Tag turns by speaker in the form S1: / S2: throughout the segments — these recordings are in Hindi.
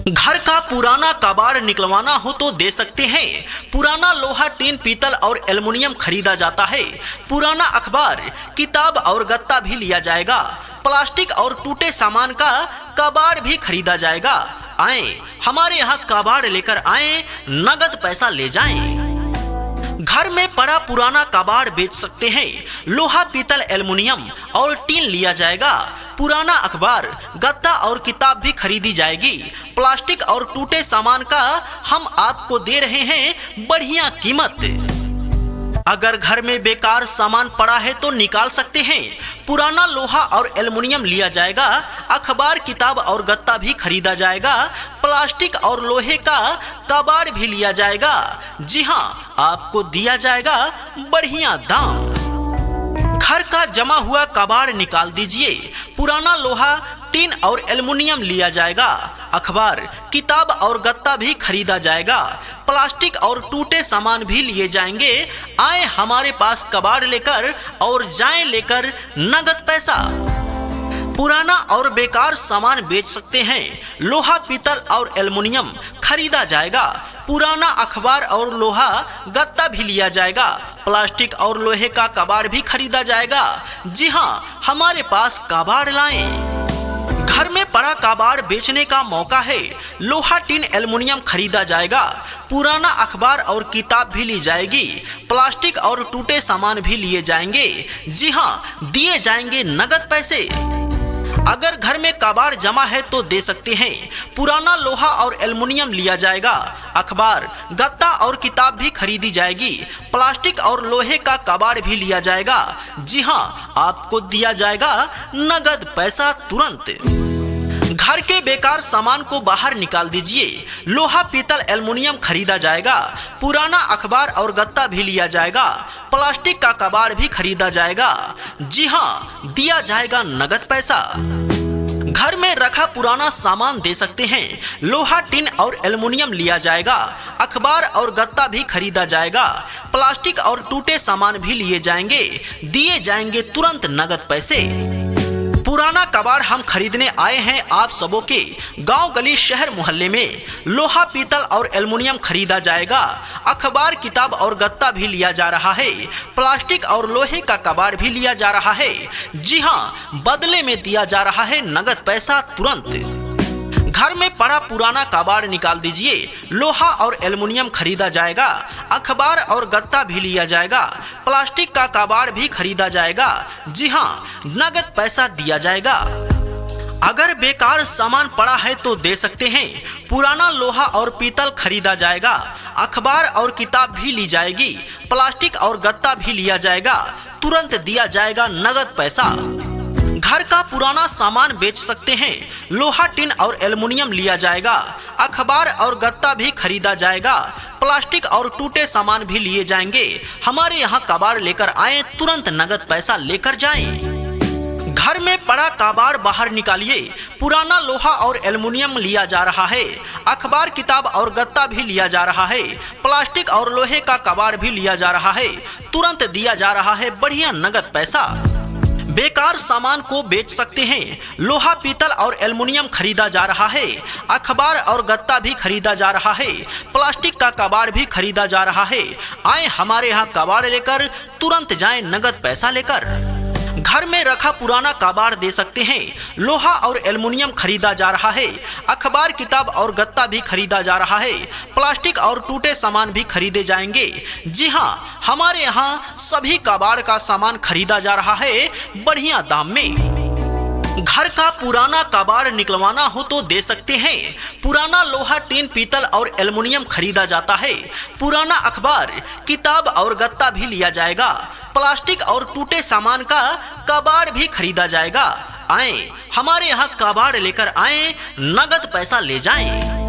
S1: घर का पुराना कबाड़ निकलवाना हो तो दे सकते हैं। पुराना लोहा, टीन, पीतल और एल्युमिनियम खरीदा जाता है। पुराना अखबार, किताब और गत्ता भी लिया जाएगा। प्लास्टिक और टूटे सामान का कबाड़ भी खरीदा जाएगा। आए हमारे यहाँ कबाड़ लेकर आए, नगद पैसा ले जाएं। घर में पड़ा पुराना कबाड़ बेच सकते हैं। लोहा, पीतल, एल्युमिनियम और टीन लिया जाएगा। पुराना अखबार, गत्ता और किताब भी खरीदी जाएगी। प्लास्टिक और टूटे सामान का हम आपको दे रहे हैं बढ़िया कीमत। अगर घर में बेकार सामान पड़ा है तो निकाल सकते हैं। पुराना लोहा और एल्युमिनियम लिया जाएगा। अखबार, किताब और गत्ता भी खरीदा जाएगा। प्लास्टिक और लोहे का कबाड़ भी लिया जाएगा। जी हाँ, आपको दिया जाएगा बढ़िया दाम। घर का जमा हुआ कबाड़ निकाल दीजिए। पुराना लोहा, टीन और एल्युमिनियम लिया जाएगा। अखबार, किताब और गत्ता भी खरीदा जाएगा। प्लास्टिक और टूटे सामान भी लिए जाएंगे। आए हमारे पास कबाड़ लेकर और जाएं लेकर नगद पैसा। पुराना और बेकार सामान बेच सकते हैं। लोहा, पीतल और एल्युमिनियम खरीदा जाएगा। पुराना अखबार और लोहा, गत्ता भी लिया जाएगा। प्लास्टिक और लोहे का कबाड़ भी खरीदा जाएगा। जी हाँ, हमारे पास कबाड़ लाएं। घर में पड़ा कबाड़ बेचने का मौका है। लोहा, टीन, एल्युमिनियम खरीदा जाएगा। पुराना अखबार और किताब भी ली जाएगी। प्लास्टिक और टूटे सामान भी लिए जाएंगे। जी हाँ, दिए जाएंगे नगद पैसे। अगर घर में कबाड़ जमा है तो दे सकते हैं। पुराना लोहा और एल्युमिनियम लिया जाएगा। अखबार, गत्ता और किताब भी खरीदी जाएगी। प्लास्टिक और लोहे का कबाड़ भी लिया जाएगा। जी हाँ, आपको दिया जाएगा नगद पैसा तुरंत। घर के बेकार सामान को बाहर निकाल दीजिए। लोहा, पीतल, एल्युमिनियम खरीदा जाएगा। पुराना अखबार और गत्ता भी लिया जाएगा। प्लास्टिक का कबाड़ भी खरीदा जाएगा। जी हाँ, दिया जाएगा नगद पैसा। घर में रखा पुराना सामान दे सकते हैं। लोहा, टीन और एल्युमिनियम लिया जाएगा। अखबार और गत्ता भी खरीदा जाएगा। प्लास्टिक और टूटे सामान भी लिए जाएंगे। दिए जाएंगे तुरंत नगद पैसे। पुराना कबाड़ हम खरीदने आए हैं आप सबों के गांव, गली, शहर, मोहल्ले में। लोहा, पीतल और एल्युमिनियम खरीदा जाएगा। अखबार, किताब और गत्ता भी लिया जा रहा है। प्लास्टिक और लोहे का कबाड़ भी लिया जा रहा है। जी हाँ, बदले में दिया जा रहा है नगद पैसा तुरंत। घर में पड़ा पुराना कबाड़ निकाल दीजिए। लोहा और एल्युमिनियम खरीदा जाएगा। अखबार और गत्ता भी लिया जाएगा। प्लास्टिक का कबाड़ भी खरीदा जाएगा। जी हाँ, नगद पैसा दिया जाएगा। अगर बेकार सामान पड़ा है तो दे सकते हैं। पुराना लोहा और पीतल खरीदा जाएगा। अखबार और किताब भी ली जाएगी। प्लास्टिक और गत्ता भी लिया जाएगा। तुरंत दिया जाएगा नगद पैसा। घर का पुराना सामान बेच सकते हैं। लोहा, टीन और एल्युमिनियम लिया जाएगा। अखबार और गत्ता भी खरीदा जाएगा। प्लास्टिक और टूटे सामान भी लिए जाएंगे। हमारे यहाँ कबाड़ लेकर आए, तुरंत नगद पैसा लेकर जाएं। घर में पड़ा कबाड़ बाहर निकालिए। पुराना लोहा और एल्युमिनियम लिया जा रहा है। अखबार, किताब और गत्ता भी लिया जा रहा है। प्लास्टिक और लोहे का कबाड़ भी लिया जा रहा है। तुरंत दिया जा रहा है बढ़िया नगद पैसा। बेकार सामान को बेच सकते हैं। लोहा, पीतल और एल्युमिनियम खरीदा जा रहा है। अखबार और गत्ता भी खरीदा जा रहा है। प्लास्टिक का कबाड़ भी खरीदा जा रहा है। आए हमारे यहाँ कबाड़ लेकर, तुरंत जाएं नगद पैसा लेकर। घर में रखा पुराना कबाड़ दे सकते हैं। लोहा और एल्युमिनियम खरीदा जा रहा है। अखबार, किताब और गत्ता भी खरीदा जा रहा है। प्लास्टिक और टूटे सामान भी खरीदे जाएंगे। जी हाँ, हमारे यहाँ सभी कबाड़ का सामान खरीदा जा रहा है बढ़िया दाम में। घर का पुराना कबाड़ निकलवाना हो तो दे सकते हैं। पुराना लोहा, टीन, पीतल और एल्युमिनियम खरीदा जाता है। पुराना अखबार, किताब और गत्ता भी लिया जाएगा। प्लास्टिक और टूटे सामान का कबाड़ भी खरीदा जाएगा। आए हमारे यहाँ कबाड़ लेकर आए, नगद पैसा ले जाएं।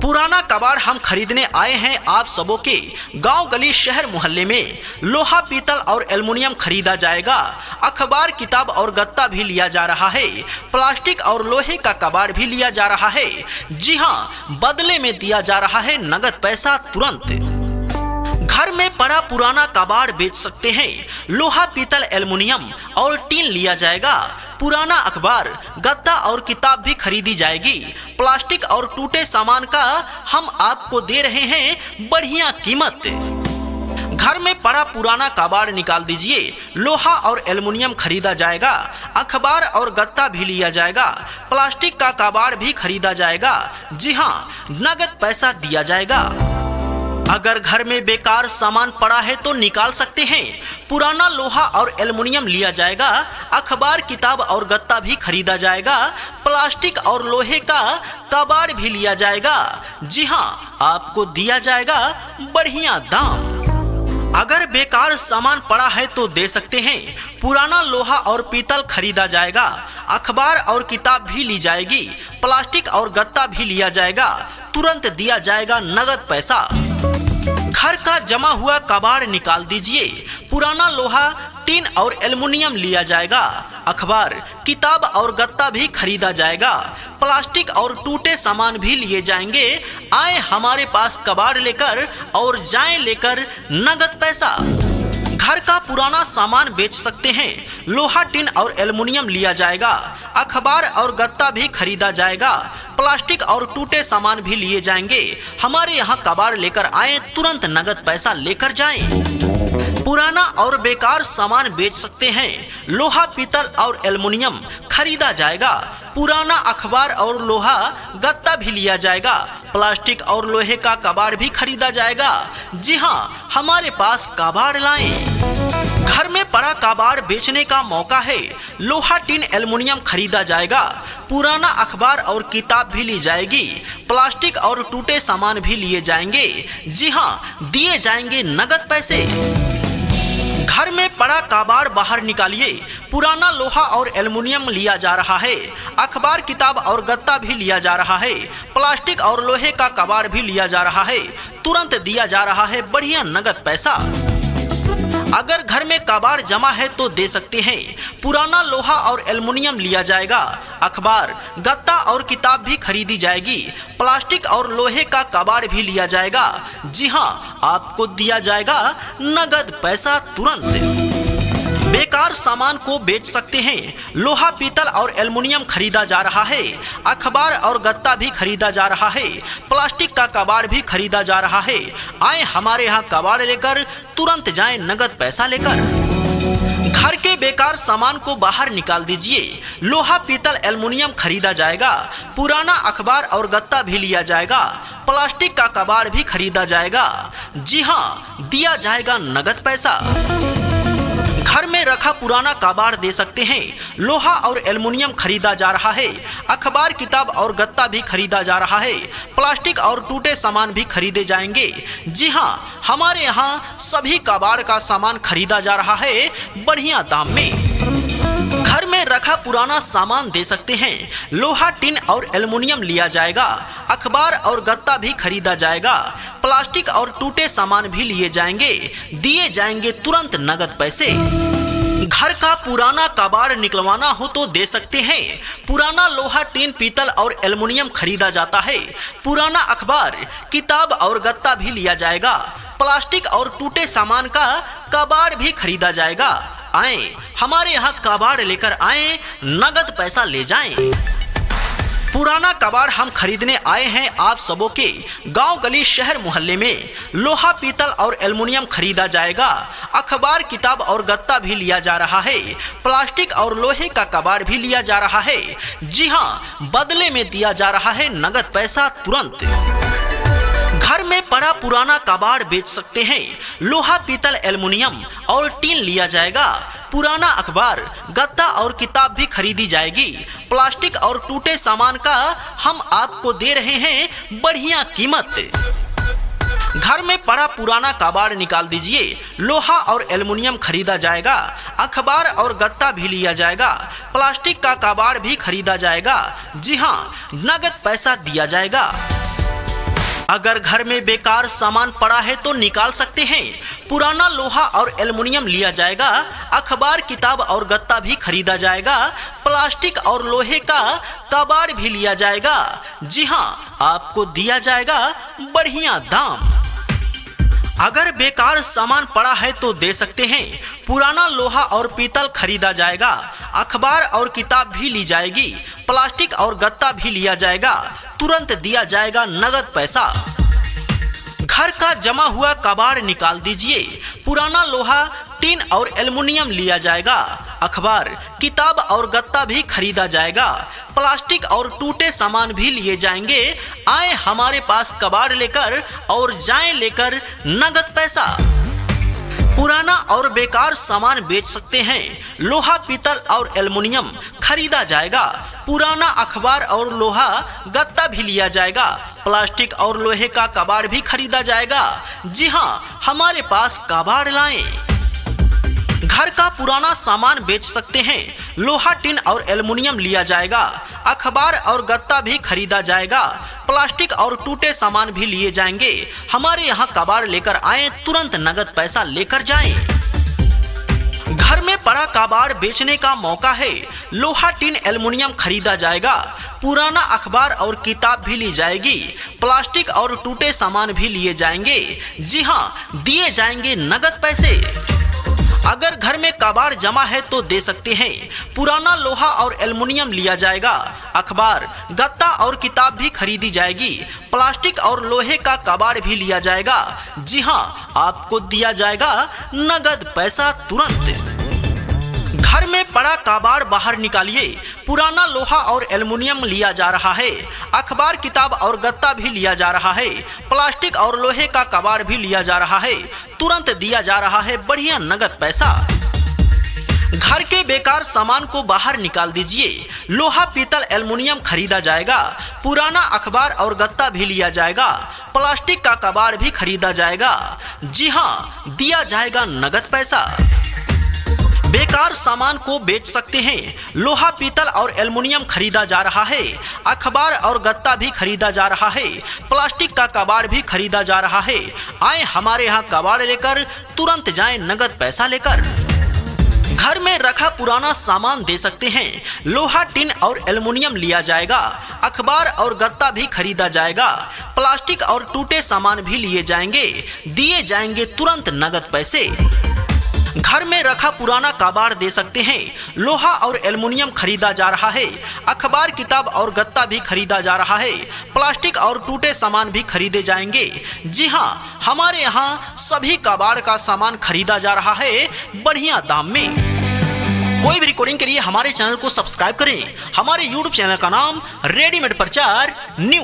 S1: पुराना कबाड़ हम खरीदने आए हैं आप सबों के गांव, गली, शहर, मोहल्ले में। लोहा, पीतल और एल्युमिनियम खरीदा जाएगा। अखबार, किताब और गत्ता भी लिया जा रहा है। प्लास्टिक और लोहे का कबाड़ भी लिया जा रहा है। जी हाँ, बदले में दिया जा रहा है नगद पैसा तुरंत। घर में पड़ा पुराना कबाड़ बेच सकते हैं। लोहा, पीतल, एल्युमिनियम और टीन लिया जाएगा। पुराना अखबार, गत्ता और किताब भी खरीदी जाएगी। प्लास्टिक और टूटे सामान का हम आपको दे रहे हैं बढ़िया कीमत। घर में पड़ा पुराना कबाड़ निकाल दीजिए। लोहा और एल्युमिनियम खरीदा जाएगा। अखबार और गत्ता भी लिया जाएगा। प्लास्टिक का कबाड़ भी खरीदा जाएगा। जी हाँ, नगद पैसा दिया जाएगा। अगर घर में बेकार सामान पड़ा है तो निकाल सकते हैं। पुराना लोहा और एल्युमिनियम लिया जाएगा। अखबार, किताब और गत्ता भी खरीदा जाएगा। प्लास्टिक और लोहे का कबाड़ भी लिया जाएगा। जी हाँ, आपको दिया जाएगा बढ़िया दाम। अगर बेकार सामान पड़ा है तो दे सकते हैं। पुराना लोहा और पीतल खरीदा जाएगा। अखबार और किताब भी ली जाएगी। प्लास्टिक और गत्ता भी लिया जाएगा। तुरंत दिया जाएगा नगद पैसा। घर का जमा हुआ कबाड़ निकाल दीजिए। पुराना लोहा, टीन और एल्युमिनियम लिया जाएगा। अखबार, किताब और गत्ता भी खरीदा जाएगा। प्लास्टिक और टूटे सामान भी लिए जाएंगे। आए हमारे पास कबाड़ लेकर और जाएं लेकर नगद पैसा। घर का पुराना सामान बेच सकते हैं। लोहा, टीन और एल्युमिनियम लिया जाएगा। अखबार और गत्ता भी खरीदा जाएगा। प्लास्टिक और टूटे सामान भी लिए जाएंगे। हमारे यहाँ कबाड़ लेकर आए, तुरंत नगद पैसा लेकर जाएं। पुराना और बेकार सामान बेच सकते हैं। लोहा, पीतल और एल्युमिनियम खरीदा जाएगा। पुराना अखबार और लोहा, गत्ता भी लिया जाएगा। प्लास्टिक और लोहे का कबाड़ भी खरीदा जाएगा। जी हाँ, हमारे पास कबाड़ लाएं। घर में पड़ा कबाड़ बेचने का मौका है। लोहा, टीन, एल्युमिनियम खरीदा जाएगा। पुराना अखबार और किताब भी ली जाएगी। प्लास्टिक और टूटे सामान भी लिए जाएंगे। जी हाँ, दिए जाएंगे नगद पैसे। घर में पड़ा कबाड़ बाहर निकालिए। पुराना लोहा और एल्युमिनियम लिया जा रहा है। अखबार, किताब और गत्ता भी लिया जा रहा है। प्लास्टिक और लोहे का कबाड़ भी लिया जा रहा है। तुरंत दिया जा रहा है बढ़िया नगद पैसा। अगर घर में कबाड़ जमा है तो दे सकते हैं। पुराना लोहा और एल्युमिनियम लिया जाएगा। अखबार, गत्ता और किताब भी खरीदी जाएगी। प्लास्टिक और लोहे का कबाड़ भी लिया जाएगा। जी हाँ, आपको दिया जाएगा नगद पैसा तुरंत। बेकार सामान को बेच सकते हैं। लोहा, पीतल और एल्युमिनियम खरीदा जा रहा है। अखबार और गत्ता भी खरीदा जा रहा है। प्लास्टिक का कबाड़ भी खरीदा जा रहा है। आए हमारे यहाँ कबाड़ लेकर, तुरंत जाएं नगद पैसा लेकर। घर के बेकार सामान को बाहर निकाल दीजिए। लोहा, पीतल, एल्युमिनियम खरीदा जाएगा। पुराना अखबार और गत्ता भी लिया जाएगा। प्लास्टिक का कबाड़ भी खरीदा जाएगा। जी हाँ, दिया जाएगा नगद पैसा। घर में रखा पुराना कबाड़ दे सकते हैं। लोहा और एल्युमिनियम खरीदा जा रहा है। अखबार, किताब और गत्ता भी खरीदा जा रहा है। प्लास्टिक और टूटे सामान भी खरीदे जाएंगे। जी हाँ, हमारे यहाँ सभी कबाड़ का सामान खरीदा जा रहा है बढ़िया दाम में। घर में रखा पुराना सामान दे सकते हैं। लोहा, टीन और एल्युमिनियम लिया जाएगा। अखबार और गत्ता भी खरीदा जाएगा। प्लास्टिक और टूटे सामान भी लिए जाएंगे। दिए जाएंगे तुरंत नगद पैसे। घर का पुराना कबाड़ निकलवाना हो तो दे सकते हैं। पुराना लोहा, टीन, पीतल और एल्युमिनियम खरीदा जाता है। पुराना अखबार, किताब और गत्ता भी लिया जाएगा। प्लास्टिक और टूटे सामान का कबाड़ भी खरीदा जाएगा। आए हमारे यहाँ कबाड़ लेकर आए, नगद पैसा ले जाएं। पुराना कबाड़ हम खरीदने आए हैं आप सबों के गांव, गली, शहर, मोहल्ले में। लोहा, पीतल और एल्युमिनियम खरीदा जाएगा। अखबार, किताब और गत्ता भी लिया जा रहा है। प्लास्टिक और लोहे का कबाड़ भी लिया जा रहा है। जी हाँ, बदले में दिया जा रहा है नगद पैसा तुरंत। घर में पड़ा पुराना कबाड़ बेच सकते हैं। लोहा, पीतल, एल्युमिनियम और टीन लिया जाएगा। पुराना अखबार, गत्ता और किताब भी खरीदी जाएगी। प्लास्टिक और टूटे सामान का हम आपको दे रहे हैं बढ़िया कीमत। घर में पड़ा पुराना कबाड़ निकाल दीजिए। लोहा और एल्युमिनियम खरीदा जाएगा। अखबार और गत्ता भी लिया जाएगा। प्लास्टिक का कबाड़ भी खरीदा जाएगा। जी हाँ, नगद पैसा दिया जाएगा। अगर घर में बेकार सामान पड़ा है तो निकाल सकते हैं। पुराना लोहा और एल्युमिनियम लिया जाएगा। अखबार, किताब और गत्ता भी खरीदा जाएगा। प्लास्टिक और लोहे का कबाड़ भी लिया जाएगा। जी हाँ, आपको दिया जाएगा बढ़िया दाम। अगर बेकार सामान पड़ा है तो दे सकते हैं। पुराना लोहा और पीतल खरीदा जाएगा। अखबार और किताब भी ली जाएगी। प्लास्टिक और गत्ता भी लिया जाएगा। तुरंत दिया जाएगा नगद पैसा। घर का जमा हुआ कबाड़ निकाल दीजिए। पुराना लोहा, टीन और एल्युमिनियम लिया जाएगा। अखबार, किताब और गत्ता भी खरीदा जाएगा। प्लास्टिक और टूटे सामान भी लिए जाएंगे। आए हमारे पास कबाड़ लेकर और जाएं लेकर नगद पैसा। पुराना और बेकार सामान बेच सकते हैं। लोहा, पीतल और एल्युमिनियम खरीदा जाएगा। पुराना अखबार और लोहा, गत्ता भी लिया जाएगा। प्लास्टिक और लोहे का कबाड़ भी खरीदा जाएगा। जी हाँ, हमारे पास कबाड़ लाएं। घर का पुराना सामान बेच सकते हैं। लोहा, टीन और एल्युमिनियम लिया जाएगा। अखबार और गत्ता भी खरीदा जाएगा। प्लास्टिक और टूटे सामान भी लिए जाएंगे। हमारे यहाँ कबाड़ लेकर आए, तुरंत नगद पैसा लेकर जाएं। घर में पड़ा कबाड़ बेचने का मौका है। लोहा, टीन, एल्युमिनियम खरीदा जाएगा। पुराना अखबार और किताब भी ली जाएगी। प्लास्टिक और टूटे सामान भी लिए जाएंगे। जी हाँ, दिए जाएंगे नगद पैसे। अगर घर में कबाड़ जमा है तो दे सकते हैं। पुराना लोहा और एल्युमिनियम लिया जाएगा। अखबार, गत्ता और किताब भी खरीदी जाएगी। प्लास्टिक और लोहे का कबाड़ भी लिया जाएगा। जी हाँ, आपको दिया जाएगा नगद पैसा तुरंत। घर में पड़ा कबाड़ बाहर निकालिए। पुराना लोहा और एल्युमिनियम लिया जा रहा है। अखबार, किताब और गत्ता भी लिया जा रहा है। प्लास्टिक और लोहे का कबाड़ भी लिया जा रहा है। तुरंत दिया जा रहा है बढ़िया नगद पैसा। घर के बेकार सामान को बाहर निकाल दीजिए। लोहा, पीतल, एल्युमिनियम खरीदा जाएगा। पुराना अखबार और गत्ता भी लिया जाएगा। प्लास्टिक का कबाड़ भी खरीदा जाएगा। जी हाँ, दिया जाएगा नगद पैसा। बेकार सामान को बेच सकते हैं। लोहा, पीतल और एल्युमिनियम खरीदा जा रहा है। अखबार और गत्ता भी खरीदा जा रहा है। प्लास्टिक का कबाड़ भी खरीदा जा रहा है। आए हमारे यहाँ कबाड़ लेकर, तुरंत जाएं नगद पैसा लेकर। घर में रखा पुराना सामान दे सकते हैं। लोहा, टीन और एल्युमिनियम लिया जाएगा। अखबार और गत्ता भी खरीदा जाएगा। प्लास्टिक और टूटे सामान भी लिए जाएंगे। दिए जाएंगे तुरंत नगद पैसे। घर में रखा पुराना कबाड़ दे सकते हैं। लोहा और एल्युमिनियम खरीदा जा रहा है। अखबार, किताब और गत्ता भी खरीदा जा रहा है। प्लास्टिक और टूटे सामान भी खरीदे जाएंगे। जी हाँ, हमारे यहाँ सभी कबाड़ का सामान खरीदा जा रहा है बढ़िया दाम में। कोई भी रिकॉर्डिंग के लिए हमारे चैनल को सब्सक्राइब करें। हमारे YouTube चैनल का नाम रेडीमेड प्रचार न्यू।